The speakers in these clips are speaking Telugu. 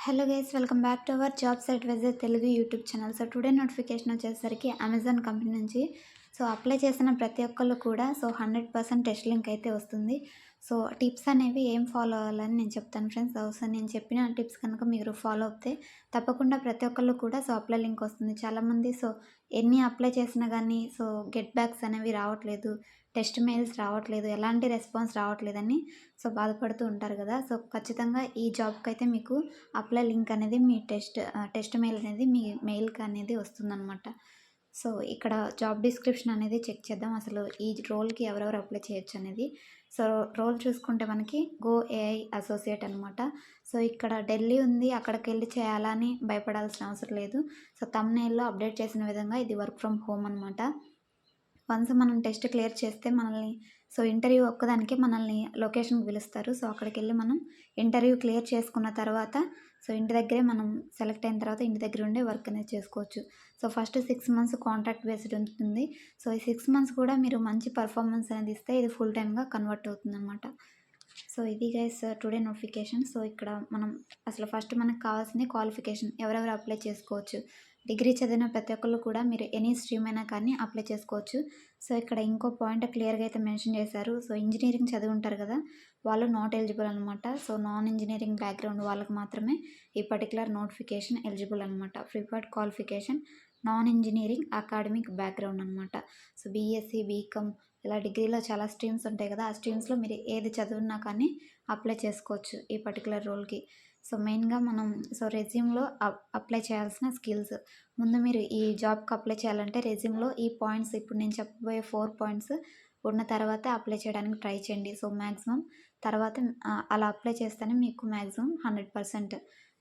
Hello guys, welcome back to our jobs advisor Telugu YouTube channel. So today notification వచ్చేసరికి అమెజాన్ కంపెనీ నుంచి అప్లై చేసిన ప్రతి ఒక్కళ్ళు కూడా 100% టెస్ట్ లింక్ అయితే వస్తుంది. టిప్స్ అనేవి ఏం ఫాలో అవ్వాలని నేను చెప్తాను ఫ్రెండ్స్. నేను చెప్పిన టిప్స్ కనుక మీరు ఫాలో అవుతే తప్పకుండా ప్రతి ఒక్కళ్ళు కూడా అప్లై లింక్ వస్తుంది. చాలామంది ఎన్ని అప్లై చేసినా కానీ గెట్ బ్యాక్స్ అనేవి రావట్లేదు, టెస్ట్ మెయిల్స్ రావట్లేదు, ఎలాంటి రెస్పాన్స్ రావట్లేదని బాధపడుతూ ఉంటారు కదా. ఖచ్చితంగా ఈ జాబ్కి అయితే మీకు అప్లై లింక్ అనేది మీ టెస్ట్ మెయిల్ అనేది మీ మెయిల్కి అనేది వస్తుందన్నమాట. ఇక్కడ జాబ్ డిస్క్రిప్షన్ అనేది చెక్ చేద్దాం, అసలు ఈ రోల్కి ఎవరెవరు అప్లై చేయొచ్చు అనేది. రోల్ చూసుకుంటే మనకి గో ఏఐ అసోసియేట్ అనమాట. ఇక్కడ ఢిల్లీ ఉంది, అక్కడికి వెళ్ళి చేయాలని భయపడాల్సిన అవసరం లేదు. థంబ్నెయిల్లో అప్డేట్ చేసిన విధంగా ఇది వర్క్ ఫ్రమ్ హోమ్ అనమాట. వన్స్ మనం టెస్ట్ క్లియర్ చేస్తే మనల్ని ఇంటర్వ్యూ ఒక్కదానికే మనల్ని లొకేషన్కి పిలుస్తారు. అక్కడికి వెళ్ళి మనం ఇంటర్వ్యూ క్లియర్ చేసుకున్న తర్వాత ఇంటి దగ్గరే మనం సెలెక్ట్ అయిన తర్వాత ఇంటి దగ్గర ఉండే వర్క్ అనేది చేసుకోవచ్చు. ఫస్ట్ 6 మంత్స్ కాంట్రాక్ట్ బేస్డ్ ఉంటుంది. ఈ 6 మంత్స్ కూడా మీరు మంచి పర్ఫార్మెన్స్ అనేది ఇస్తే ఇది ఫుల్ టైమ్గా కన్వర్ట్ అవుతుంది అనమాట. ఇది గైస్ టుడే నోటిఫికేషన్. ఇక్కడ మనం అసలు ఫస్ట్ మనకు కావాల్సింది క్వాలిఫికేషన్, ఎవరెవరు అప్లై చేసుకోవచ్చు. డిగ్రీ చదివిన ప్రతి ఒక్కళ్ళు కూడా మీరు ఎనీ స్ట్రీమ్ అయినా కానీ అప్లై చేసుకోవచ్చు. ఇక్కడ ఇంకో పాయింట్ క్లియర్గా అయితే మెన్షన్ చేశారు. ఇంజనీరింగ్ చదివి ఉంటారు కదా, వాళ్ళు నాట్ ఎలిజిబుల్ అనమాట. నాన్ ఇంజనీరింగ్ బ్యాక్గ్రౌండ్ వాళ్ళకి మాత్రమే ఈ పర్టికులర్ నోటిఫికేషన్ ఎలిజిబుల్ అనమాట. Preferred qualification non engineering academic background అనమాట. బీఎస్సీ, బీకామ్ ఇలా డిగ్రీలో చాలా స్ట్రీమ్స్ ఉంటాయి కదా, ఆ స్ట్రీమ్స్లో మీరు ఏది చదివినా కానీ అప్లై చేసుకోవచ్చు ఈ పర్టికులర్ రోల్కి. మెయిన్గా మనం రెజ్యూమ్లో అప్లై చేయాల్సిన స్కిల్స్, ముందు మీరు ఈ జాబ్కి అప్లై చేయాలంటే రెజ్యూమ్లో ఈ పాయింట్స్, ఇప్పుడు నేను చెప్పబోయే 4 పాయింట్స్ ఉన్న తర్వాత అప్లై చేయడానికి ట్రై చేయండి. మ్యాక్సిమం తర్వాత అలా అప్లై చేస్తేనే మీకు మ్యాక్సిమం 100%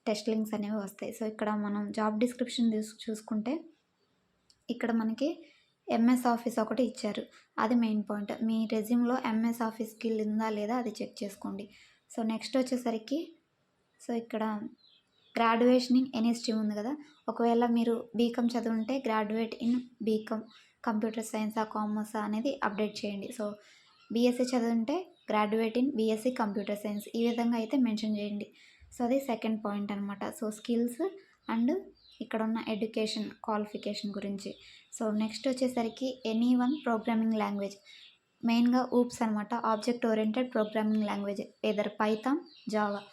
టెస్ట్ లింక్స్ అనేవి వస్తాయి. ఇక్కడ మనం జాబ్ డిస్క్రిప్షన్ చూసుకుంటే ఇక్కడ మనకి ఎంఎస్ ఆఫీస్ ఒకటి ఇచ్చారు, అది మెయిన్ పాయింట్. మీ రెజ్యూమ్లో ఎంఎస్ ఆఫీస్ స్కిల్ ఉందా లేదా అది చెక్ చేసుకోండి. నెక్స్ట్ వచ్చేసరికి ఇక్కడ గ్రాడ్యుయేషన్ ఇన్ ఎనీ స్ట్రీమ్ ఉంది కదా, ఒకవేళ మీరు బీకామ్ చదువుంటే గ్రాడ్యుయేట్ ఇన్ బీకామ్ కంప్యూటర్ సైన్సా కామర్సా అనేది అప్డేట్ చేయండి. బీఎస్సీ చదువుంటే graduate in BSc computer science, ఈ విధంగా అయితే మెన్షన్ చేయండి. అది సెకండ్ పాయింట్ అనమాట. స్కిల్స్ అండ్ ఇక్కడ ఉన్న ఎడ్యుకేషన్ క్వాలిఫికేషన్ గురించి. నెక్స్ట్ వచ్చేసరికి ఎనీ వన్ ప్రోగ్రామింగ్ లాంగ్వేజ్, మెయిన్గా ఊప్స్ అనమాట, object oriented programming language, either Python, Java.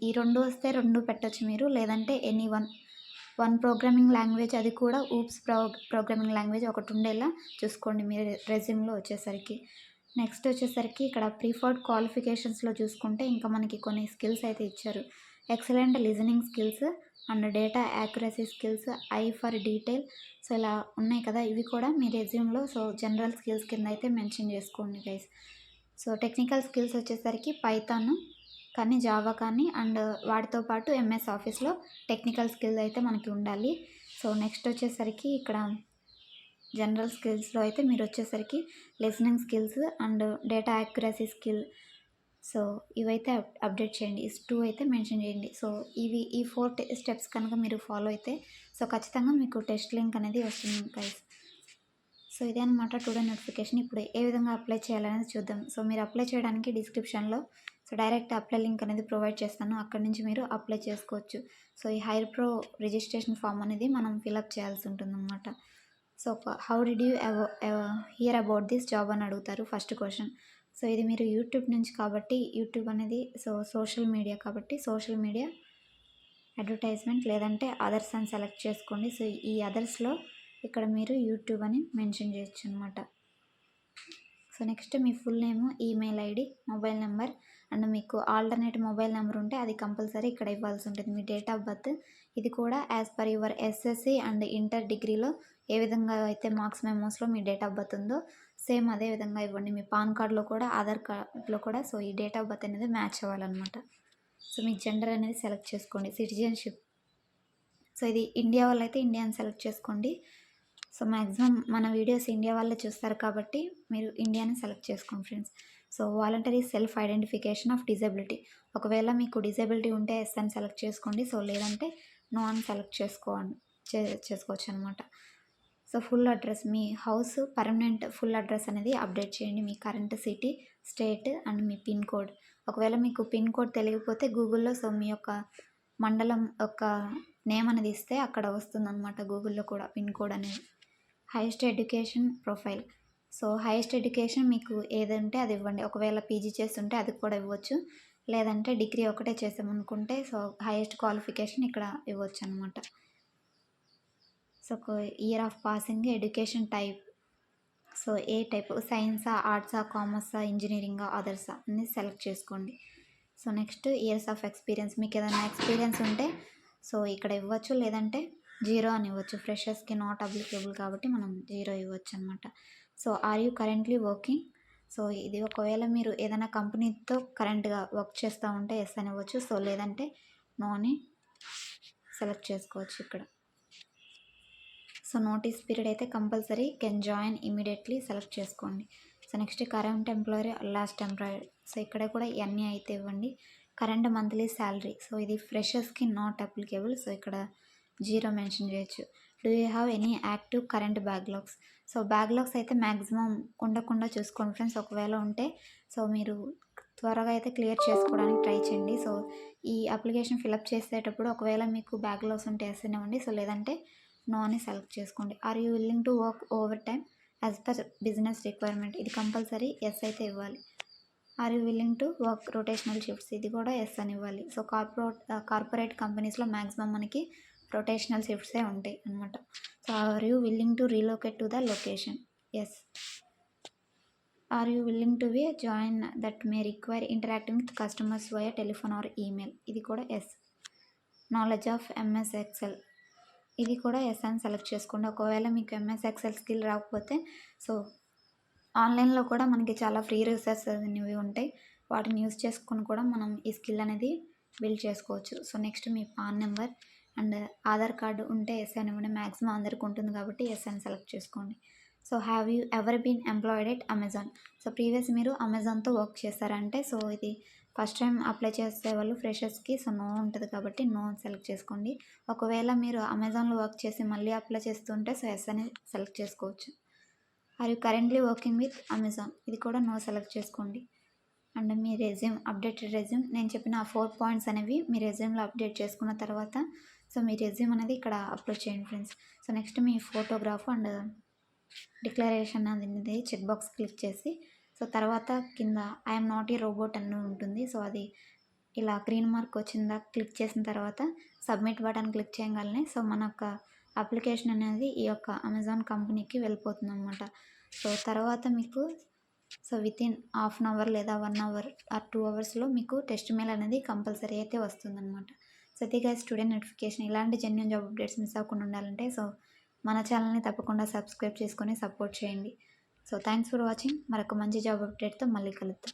ఈ 2 వస్తే 2 పెట్టచ్చు మీరు, లేదంటే ఎనీ వన్ ప్రోగ్రామింగ్ లాంగ్వేజ్, అది కూడా ఊప్స్ ప్రోగ్రామింగ్ లాంగ్వేజ్ ఒకటి ఉండేలా చూసుకోండి మీరు రెజ్యూమ్లో వచ్చేసరికి. నెక్స్ట్ వచ్చేసరికి ఇక్కడ ప్రిఫర్డ్ క్వాలిఫికేషన్స్లో చూసుకుంటే ఇంకా మనకి కొన్ని స్కిల్స్ అయితే ఇచ్చారు. Excellent listening skills and data accuracy skills, I for detail. ఇలా ఉన్నాయి కదా, ఇవి కూడా మీ రెజ్యూమ్లో జనరల్ స్కిల్స్ కింద అయితే మెన్షన్ చేసుకోండి గైస్. టెక్నికల్ స్కిల్స్ వచ్చేసరికి పైథాన్ కానీ, జావా కానీ, అండ్ వాటితో పాటు ఎంఎస్ ఆఫీస్లో టెక్నికల్ స్కిల్ అయితే మనకి ఉండాలి. నెక్స్ట్ వచ్చేసరికి ఇక్కడ జనరల్ స్కిల్స్లో అయితే మీరు వచ్చేసరికి listening skills and data accuracy skill, ఇవైతే అప్డేట్ చేయండి. ఈ 2 అయితే మెన్షన్ చేయండి. ఈ 4 స్టెప్స్ కనుక మీరు ఫాలో అయితే ఖచ్చితంగా మీకు టెస్ట్ లింక్ అనేది వస్తుంది గైస్. ఇదే అనమాట టుడే నోటిఫికేషన్. ఇప్పుడు ఏ విధంగా అప్లై చేయాలనేది చూద్దాం. మీరు అప్లై చేయడానికి డిస్క్రిప్షన్లో డైరెక్ట్ అప్లై లింక్ అనేది ప్రొవైడ్ చేస్తాను, అక్కడి నుంచి మీరు అప్లై చేసుకోవచ్చు. ఈ హైర్ ప్రో రిజిస్ట్రేషన్ ఫామ్ అనేది మనం ఫిలప్ చేయాల్సి ఉంటుందన్నమాట. How did you hear about this job అని అడుగుతారు ఫస్ట్ క్వశ్చన్. ఇది మీరు యూట్యూబ్ నుంచి కాబట్టి, యూట్యూబ్ అనేది సోషల్ మీడియా కాబట్టి సోషల్ మీడియా అడ్వర్టైజ్మెంట్ లేదంటే అదర్స్ అని సెలెక్ట్ చేసుకోండి. ఈ అదర్స్లో ఇక్కడ మీరు యూట్యూబ్ అని మెన్షన్ చేయొచ్చు అనమాట. Next me full name, email ID, mobile number and మీకు ఆల్టర్నేట్ మొబైల్ నెంబర్ ఉంటే అది కంపల్సరీ ఇక్కడ ఇవ్వాల్సి ఉంటుంది. మీ డేట్ ఆఫ్ బర్త్, ఇది కూడా as per your SSC and inter డిగ్రీలో ఏ విధంగా అయితే మార్క్స్ మెమోస్లో మీ డేట్ ఆఫ్ బర్త్ ఉందో సేమ్ అదే విధంగా ఇవ్వండి. మీ పాన్ కార్డ్లో కూడా, ఆధార్ కార్డ్లో కూడా ఈ డేట్ ఆఫ్ బర్త్ అనేది మ్యాచ్ అవ్వాలన్నమాట. మీ జెండర్ అనేది సెలెక్ట్ చేసుకోండి. సిటిజన్షిప్, ఇది ఇండియా వాళ్ళైతే ఇండియా అని సెలెక్ట్ చేసుకోండి. మ్యాక్సిమం మన వీడియోస్ ఇండియా వాళ్ళే చూస్తారు కాబట్టి మీరు ఇండియాని సెలెక్ట్ చేసుకోండి friends. Voluntary self identification of disability, ఒకవేళ మీకు డిజబిలిటీ ఉంటే ఎస్ అని సెలెక్ట్ చేసుకోండి. లేదంటే నో అని సెలెక్ట్ చేసుకోవచ్చు అనమాట. ఫుల్ అడ్రస్, మీ హౌస్ పర్మనెంట్ ఫుల్ అడ్రస్ అనేది అప్డేట్ చేయండి. మీ కరెంట్ సిటీ, స్టేట్ అండ్ మీ పిన్ కోడ్. ఒకవేళ మీకు పిన్ కోడ్ తెలియకపోతే గూగుల్లో మీ యొక్క మండలం యొక్క నేమ్ అనేది ఇస్తే అక్కడ వస్తుందన్నమాట గూగుల్లో కూడా పిన్ కోడ్ అనేది. Highest education profile. So highest education మీకు ఏదంటే అది ఇవ్వండి. ఒకవేళ పీజీ చేస్తుంటే అది కూడా ఇవ్వచ్చు, లేదంటే డిగ్రీ ఒకటే చేసామనుకుంటే సో హైయెస్ట్ క్వాలిఫికేషన్ ఇక్కడ ఇవ్వచ్చు అనమాట. So year of passing, education type. So ఏ టైప్, సైన్సా, ఆర్ట్సా, కామర్సా, ఇంజనీరింగా, అదర్సా అని సెలెక్ట్ చేసుకోండి. So next years of experience. మీకు ఏదైనా ఎక్స్పీరియన్స్ ఉంటే సో ఇక్కడ ఇవ్వచ్చు, లేదంటే జీరో అని ఇవ్వచ్చు. ఫ్రెషర్స్కి నాట్ అప్లికేబుల్ కాబట్టి మనం జీరో ఇవ్వచ్చు అనమాట. So are you currently working. So ఇది ఒకవేళ మీరు ఏదైనా కంపెనీతో కరెంట్గా వర్క్ చేస్తూ ఉంటే ఎస్ అని ఇవ్వచ్చు. సో లేదంటే నో అని సెలెక్ట్ చేసుకోవచ్చు ఇక్కడ. సో నోటీస్ పీరియడ్ అయితే compulsory can join immediately select చేసుకోండి. So next current employer, last employer. So ఇక్కడ కూడా ఇవన్నీ అయితే ఇవ్వండి. Current monthly salary. సో ఇది ఫ్రెషర్స్కి నాట్ అప్లికేబుల్. సో ఇక్కడ జీరో మెన్షన్ చేయొచ్చు. Do you have any active current backlogs. So backlogs అయితే మ్యాక్సిమం ఉండకుండా చూసుకోండి ఫ్రెండ్స్. ఒకవేళ ఉంటే సో మీరు త్వరగా అయితే క్లియర్ చేసుకోవడానికి ట్రై చేయండి. సో ఈ అప్లికేషన్ ఫిలప్ చేసేటప్పుడు ఒకవేళ మీకు బ్యాక్లాగ్స్ ఉంటే ఎస్ ఇవ్వండి. సో లేదంటే నో అని సెలెక్ట్ చేసుకోండి. Are you willing to work overtime as per business requirement. ఇది కంపల్సరీ ఎస్ అయితే ఇవ్వాలి. Are you willing to work rotational shifts. ఇది కూడా ఎస్ అని ఇవ్వాలి. సో కార్పొరేట్ కంపెనీస్లో మ్యాక్సిమం మనకి రొటేషనల్ షిఫ్ట్సే ఉంటాయి అనమాట. So are you willing to relocate to the location. Yes. Are you willing to be join that may require interacting with customers via telephone or email. ఇది కూడా yes. Knowledge of MS Excel. ఇది కూడా ఎస్ అని సెలెక్ట్ చేసుకోండి. ఒకవేళ మీకు ఎంఎస్ ఎక్సెల్ స్కిల్ రాకపోతే సో ఆన్లైన్లో కూడా మనకి చాలా ఫ్రీ రిసోర్సెస్ అనేవి ఉంటాయి. వాటిని యూస్ చేసుకొని కూడా మనం ఈ స్కిల్ అనేది బిల్డ్ చేసుకోవచ్చు. So next me pan number and Aadhaar card ఉంటే ఎస్ అని ఇవ్వండి. మ్యాక్సిమం అందరికి ఉంటుంది కాబట్టి ఎస్ అని సెలెక్ట్ చేసుకోండి. So have you ever been employed at Amazon. So previous మీరు అమెజాన్తో వర్క్ చేస్తారంటే సో ఇది ఫస్ట్ టైం అప్లై చేసే వాళ్ళు ఫ్రెషర్స్కి సో నో ఉంటుంది కాబట్టి నో సెలెక్ట్ చేసుకోండి. ఒకవేళ మీరు అమెజాన్లో వర్క్ చేసి మళ్ళీ అప్లై చేస్తుంటే సో ఎస్ అని సెలెక్ట్ చేసుకోవచ్చు. Are you currently working with Amazon. ఇది కూడా నో సెలెక్ట్ చేసుకోండి. అండ్ మీ రెజ్యూమ్, అప్డేటెడ్ రెజ్యూమ్. నేను చెప్పిన ఆ 4 పాయింట్స్ అనేవి మీ రెజ్యూమ్లో అప్డేట్ చేసుకున్న తర్వాత సో మీ రెజ్యూమ్ అనేది ఇక్కడ అప్లోడ్ చేయండి friends. So next me photograph and declaration అనేది చెక్ బాక్స్ క్లిక్ చేసి సో తర్వాత కింద ఐఎమ్ నాట్ ఏ రోబోట్ అని ఉంటుంది. సో అది ఇలా గ్రీన్ మార్క్ వచ్చిందా క్లిక్ చేసిన తర్వాత సబ్మిట్ బటన్ క్లిక్ చేయగానే సో మన యొక్క అప్లికేషన్ అనేది ఈ యొక్క అమెజాన్ కంపెనీకి వెళ్ళిపోతుంది అనమాట. సో తర్వాత మీకు so within half an hour లేదా 1 అవర్ ఆర్ 2 అవర్స్లో మీకు టెస్ట్ మెయిల్ అనేది కంపల్సరీ అయితే వస్తుందన్నమాట. సో ఇది స్టూడెంట్ నోటిఫికేషన్. ఇలాంటి జెన్యూన్ జాబ్ అప్డేట్స్ మిస్ అవ్వకుండా ఉండాలంటే సో మన ఛానల్ని తప్పకుండా సబ్స్క్రైబ్ చేసుకొని సపోర్ట్ చేయండి. So thanks for watching. మరొక మంచి జాబ్ అప్డేట్తో మళ్ళీ కలుద్దాం.